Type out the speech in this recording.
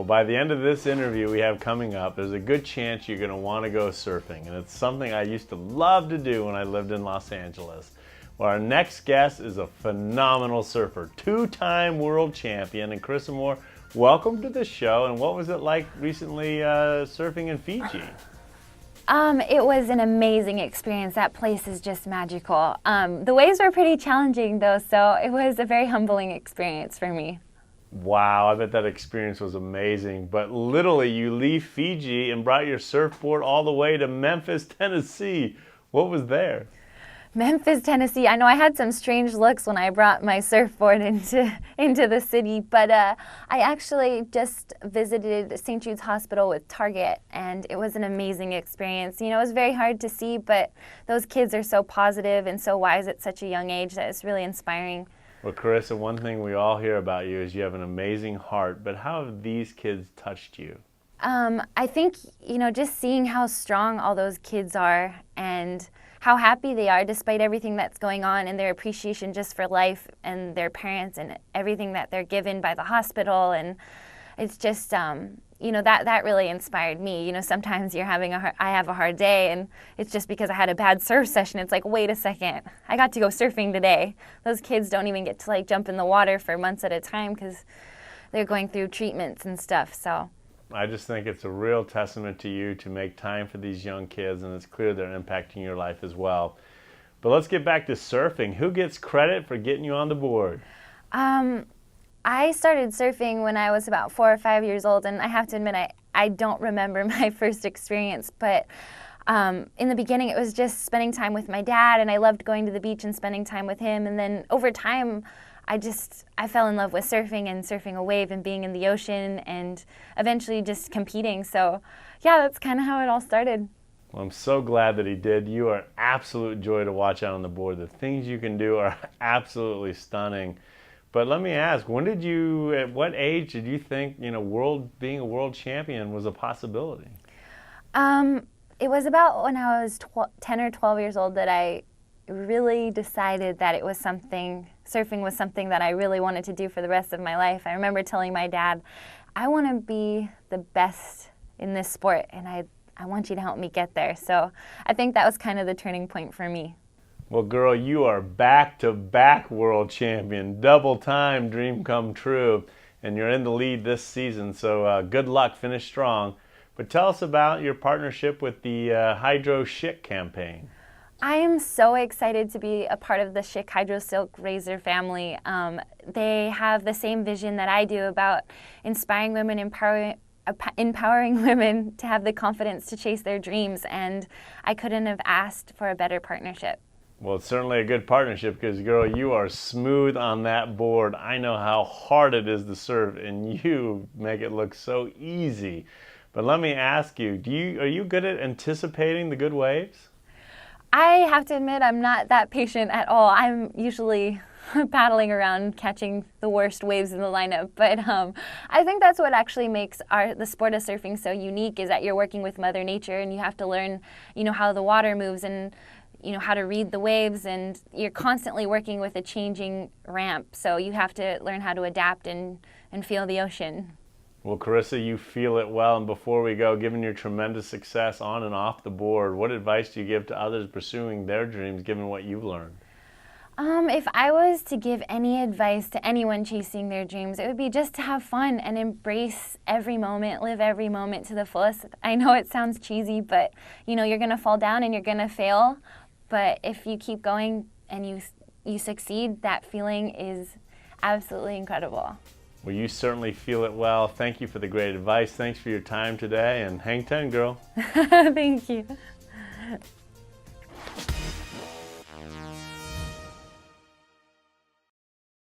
Well, by the end of this interview we have coming up, there's a good chance you're going to want to go surfing, and it's something I used to love to do when I lived in Los Angeles. Well, our next guest is a phenomenal surfer, two-time world champion, and Carissa, welcome to the show. And what was it like recently surfing in Fiji? It was an amazing experience. That place is just magical. The waves were pretty challenging though, so it was a very humbling experience for me. Wow, I bet that experience was amazing. But literally, you leave Fiji and brought your surfboard all the way to Memphis, Tennessee. What was there? Memphis, Tennessee. I know I had some strange looks when I brought my surfboard into the city, but I actually just visited St. Jude's Hospital with Target, and it was an amazing experience. You know, it was very hard to see, but those kids are so positive and so wise at such a young age that it's really inspiring. Well, Carissa, one thing we all hear about you is you have an amazing heart, but how have these kids touched you? I think, you know, just seeing how strong all those kids are and how happy they are despite everything that's going on, and their appreciation just for life and their parents and everything that they're given by the hospital. And it's just, you know, that really inspired me. You know, sometimes I have a hard day, and it's just because I had a bad surf session. It's like, wait a second, I got to go surfing today. Those kids don't even get to like jump in the water for months at a time because they're going through treatments and stuff. So I just think it's a real testament to you to make time for these young kids, and it's clear they're impacting your life as well. But let's get back to surfing. Who gets credit for getting you on the board? I started surfing when I was about 4 or 5 years old, and I have to admit I don't remember my first experience, but in the beginning it was just spending time with my dad, and I loved going to the beach and spending time with him. And then over time I fell in love with surfing and surfing a wave and being in the ocean and eventually just competing. So yeah, that's kind of how it all started. Well, I'm so glad that he did. You are an absolute joy to watch out on the board. The things you can do are absolutely stunning. But let me ask, at what age did you think, you know, being a world champion was a possibility? It was about when I was 10 or 12 years old that I really decided that surfing was something that I really wanted to do for the rest of my life. I remember telling my dad, I want to be the best in this sport, and I want you to help me get there. So I think that was kind of the turning point for me. Well, girl, you are back-to-back world champion, double-time dream come true, and you're in the lead this season, so good luck, finish strong. But tell us about your partnership with the Hydro Chic campaign. I am so excited to be a part of the Chic Hydro Silk Razor family. They have the same vision that I do about inspiring women, empowering women to have the confidence to chase their dreams, and I couldn't have asked for a better partnership. Well, it's certainly a good partnership because, girl, you are smooth on that board. I know how hard it is to surf, and you make it look so easy. But let me ask you, are you good at anticipating the good waves? I have to admit I'm not that patient at all. I'm usually paddling around catching the worst waves in the lineup. But I think that's what actually makes the sport of surfing so unique, is that you're working with Mother Nature, and you have to learn, you know, how the water moves and, you know, how to read the waves, and you're constantly working with a changing ramp. So you have to learn how to adapt and feel the ocean. Well, Carissa, you feel it well. And before we go, given your tremendous success on and off the board, what advice do you give to others pursuing their dreams, given what you've learned? If I was to give any advice to anyone chasing their dreams, it would be just to have fun and embrace every moment, live every moment to the fullest. I know it sounds cheesy, but you know, you're going to fall down and you're going to fail. But if you keep going and you succeed, that feeling is absolutely incredible. Well, you certainly feel it well. Thank you for the great advice. Thanks for your time today, and hang 10, girl. Thank you.